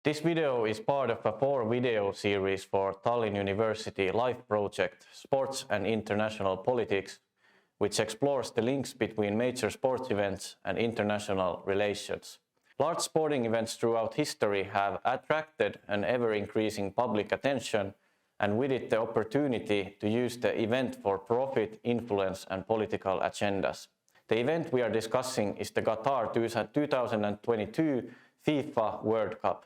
This video is part of a 4-video series for Tallinn University life project Sports and International Politics, which explores the links between major sports events and international relations. Large sporting events throughout history have attracted an ever-increasing public attention, and with it the opportunity to use the event for profit, influence and political agendas. The event we are discussing is the Qatar 2022 FIFA World Cup.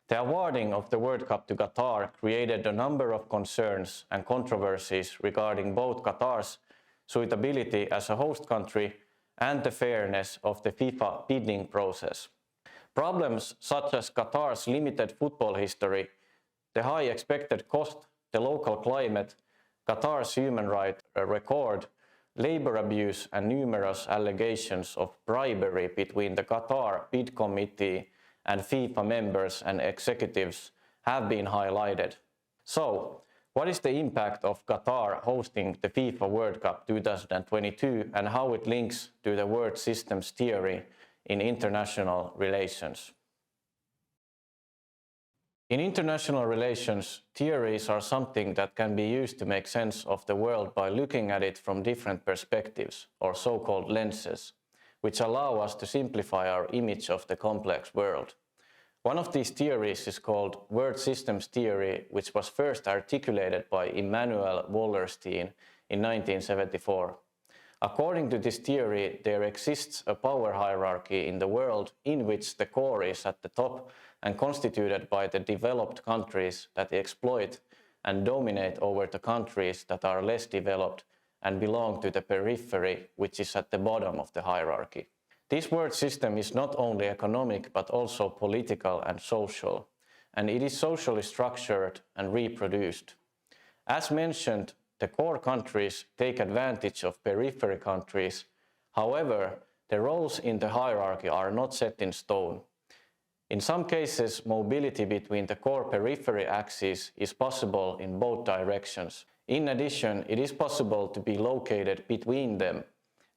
The awarding of the World Cup to Qatar created a number of concerns and controversies regarding both Qatar's suitability as a host country and the fairness of the FIFA bidding process. Problems such as Qatar's limited football history, the high expected cost, the local climate, Qatar's human rights record, labor abuse and numerous allegations of bribery between the Qatar bid committee and FIFA members and executives have been highlighted. So, what is the impact of Qatar hosting the FIFA World Cup 2022 and how it links to the world systems theory in international relations? In international relations, theories are something that can be used to make sense of the world by looking at it from different perspectives, or so-called lenses, which allow us to simplify our image of the complex world. One of these theories is called world systems theory, which was first articulated by Immanuel Wallerstein in 1974. According to this theory, there exists a power hierarchy in the world in which the core is at the top and constituted by the developed countries that exploit and dominate over the countries that are less developed and belong to the periphery, which is at the bottom of the hierarchy. This world system is not only economic but also political and social, and it is socially structured and reproduced. As mentioned, the core countries take advantage of periphery countries. However, the roles in the hierarchy are not set in stone. In some cases, mobility between the core periphery axes is possible in both directions. In addition, it is possible to be located between them.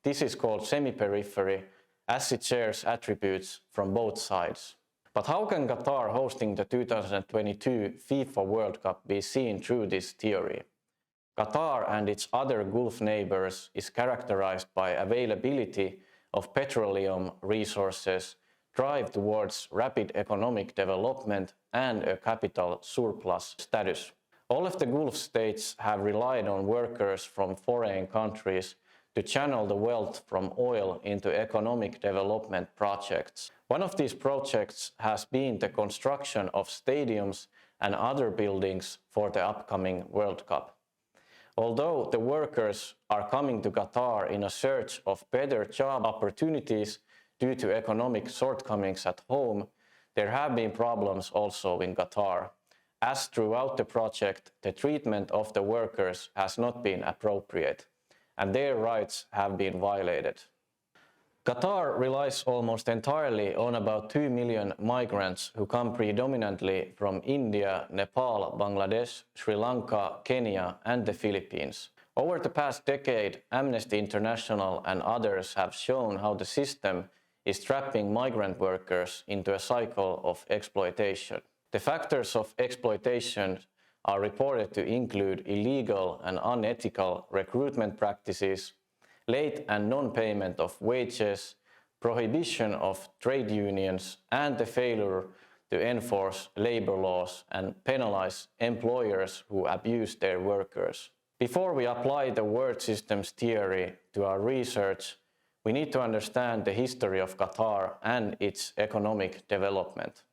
This is called semi-periphery, as it shares attributes from both sides. But how can Qatar hosting the 2022 FIFA World Cup be seen through this theory? Qatar and its other Gulf neighbors is characterized by availability of petroleum resources, drive towards rapid economic development and a capital surplus status. All of the Gulf states have relied on workers from foreign countries to channel the wealth from oil into economic development projects. One of these projects has been the construction of stadiums and other buildings for the upcoming World Cup. Although the workers are coming to Qatar in a search of better job opportunities due to economic shortcomings at home, there have been problems also in Qatar, as throughout the project the treatment of the workers has not been appropriate, and their rights have been violated. Qatar relies almost entirely on about 2 million migrants who come predominantly from India, Nepal, Bangladesh, Sri Lanka, Kenya and the Philippines. Over the past decade, Amnesty International and others have shown how the system is trapping migrant workers into a cycle of exploitation. The factors of exploitation are reported to include illegal and unethical recruitment practices, late and non-payment of wages, prohibition of trade unions, and the failure to enforce labor laws and penalize employers who abuse their workers. Before we apply the world systems theory to our research, we need to understand the history of Qatar and its economic development.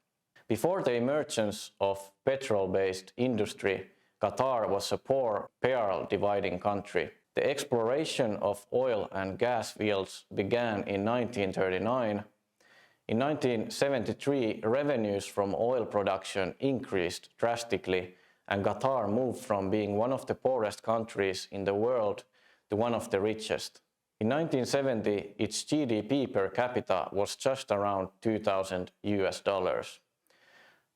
Before the emergence of petrol-based industry, Qatar was a poor, pearl-dividing country. The exploration of oil and gas fields began in 1939. In 1973, revenues from oil production increased drastically, and Qatar moved from being one of the poorest countries in the world to one of the richest. In 1970, its GDP per capita was just around $2,000.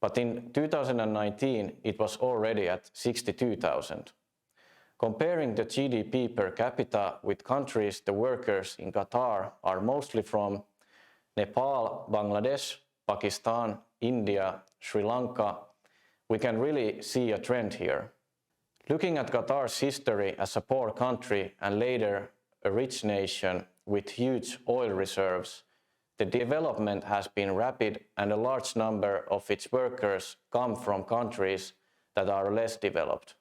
But in 2019, it was already at 62,000. Comparing the GDP per capita with countries the workers in Qatar are mostly from Nepal, Bangladesh, Pakistan, India, Sri Lanka, we can really see a trend here. Looking at Qatar's history as a poor country and later a rich nation with huge oil reserves, the development has been rapid and a large number of its workers come from countries that are less developed.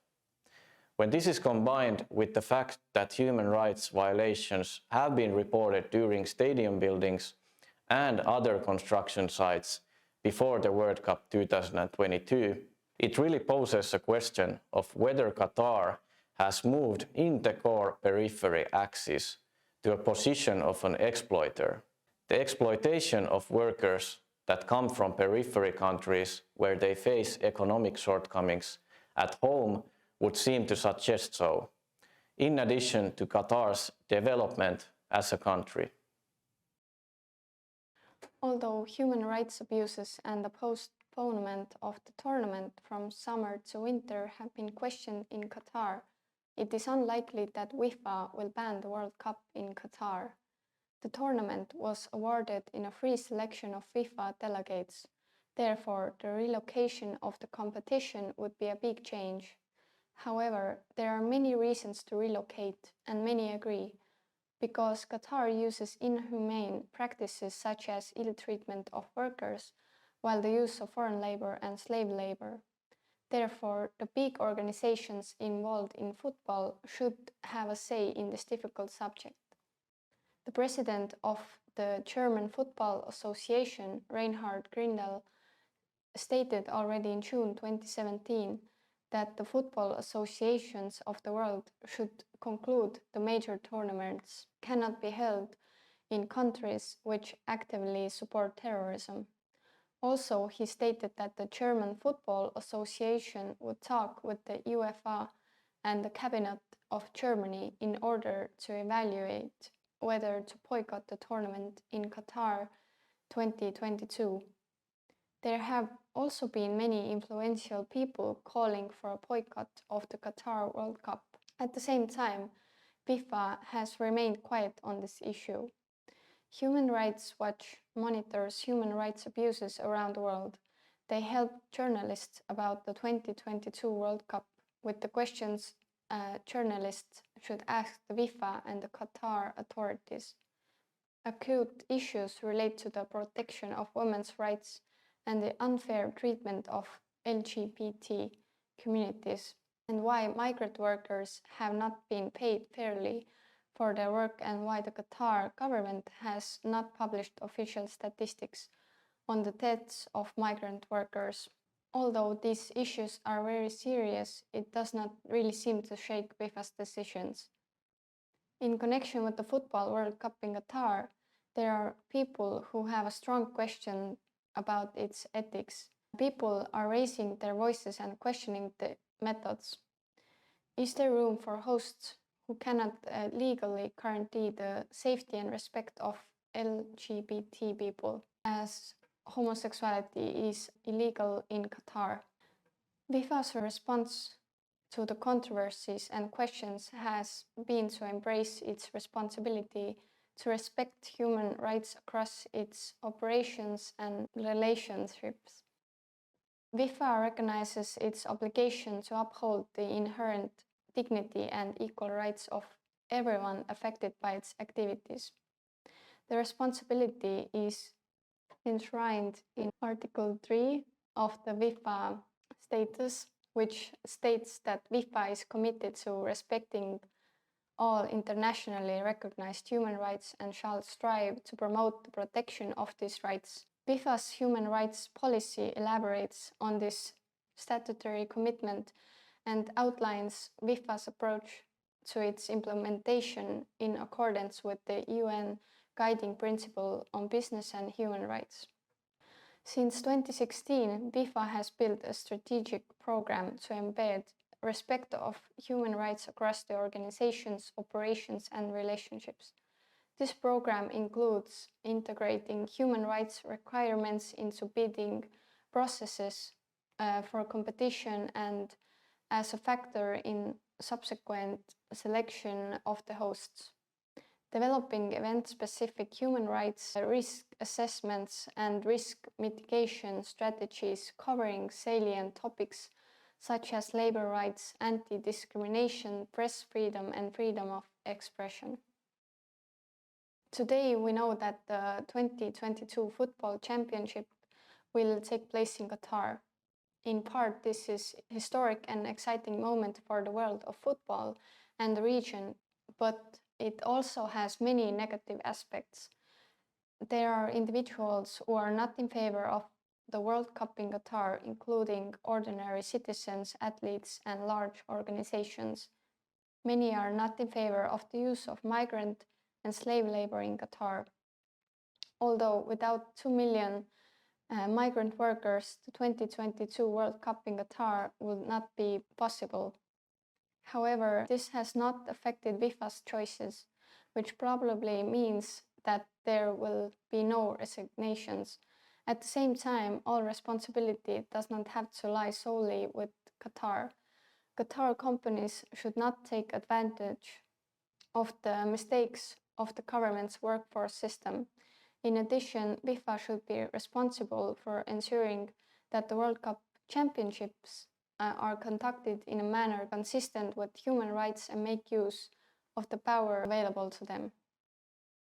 When this is combined with the fact that human rights violations have been reported during stadium buildings and other construction sites before the World Cup 2022, it really poses a question of whether Qatar has moved in the core periphery axis to a position of an exploiter. The exploitation of workers that come from periphery countries where they face economic shortcomings at home would seem to suggest so, in addition to Qatar's development as a country. Although human rights abuses and the postponement of the tournament from summer to winter have been questioned in Qatar, it is unlikely that FIFA will ban the World Cup in Qatar. The tournament was awarded in a free selection of FIFA delegates. Therefore, the relocation of the competition would be a big change. However, there are many reasons to relocate, and many agree, because Qatar uses inhumane practices such as ill treatment of workers, while the use of foreign labor and slave labor. Therefore, the big organizations involved in football should have a say in this difficult subject. The president of the German Football Association, Reinhard Grindel, stated already in June 2017 that the football associations of the world should conclude the major tournaments cannot be held in countries which actively support terrorism. Also, he stated that the German Football Association would talk with the UEFA and the cabinet of Germany in order to evaluate whether to boycott the tournament in Qatar 2022. There have also been many influential people calling for a boycott of the Qatar World Cup. At the same time, FIFA has remained quiet on this issue. Human Rights Watch monitors human rights abuses around the world. They help journalists about the 2022 World Cup with the questions journalists should ask the FIFA and the Qatar authorities. Acute issues relate to the protection of women's rights and the unfair treatment of LGBT communities, and why migrant workers have not been paid fairly for their work, and why the Qatar government has not published official statistics on the deaths of migrant workers. Although these issues are very serious, it does not really seem to shake FIFA's decisions. In connection with the Football World Cup in Qatar, there are people who have a strong question about its ethics. People are raising their voices and questioning the methods. Is there room for hosts who cannot legally guarantee the safety and respect of LGBT people, as homosexuality is illegal in Qatar? FIFA's response to the controversies and questions has been to embrace its responsibility to respect human rights across its operations and relationships. FIFA recognizes its obligation to uphold the inherent dignity and equal rights of everyone affected by its activities. The responsibility is enshrined in Article 3 of the FIFA Status, which states that FIFA is committed to respecting all internationally recognized human rights and shall strive to promote the protection of these rights. FIFA's human rights policy elaborates on this statutory commitment and outlines FIFA's approach to its implementation in accordance with the UN Guiding Principle on Business and Human Rights. Since 2016, FIFA has built a strategic program to embed respect of human rights across the organization's operations and relationships. This program includes integrating human rights requirements into bidding processes for competition and as a factor in subsequent selection of the hosts. developing event-specific human rights risk assessments and risk mitigation strategies covering salient topics such as labor rights, anti-discrimination, press freedom, and freedom of expression. Today, we know that the 2022 Football Championship will take place in Qatar. In part, this is a historic and exciting moment for the world of football and the region, but it also has many negative aspects. There are individuals who are not in favor of the World Cup in Qatar, including ordinary citizens, athletes, and large organizations. Many are not in favor of the use of migrant and slave labor in Qatar. Although without 2 million migrant workers, the 2022 World Cup in Qatar would not be possible. However, this has not affected FIFA's choices, which probably means that there will be no resignations. At the same time, all responsibility does not have to lie solely with Qatar. Qatar companies should not take advantage of the mistakes of the government's workforce system. In addition, FIFA should be responsible for ensuring that the World Cup championships are conducted in a manner consistent with human rights and make use of the power available to them.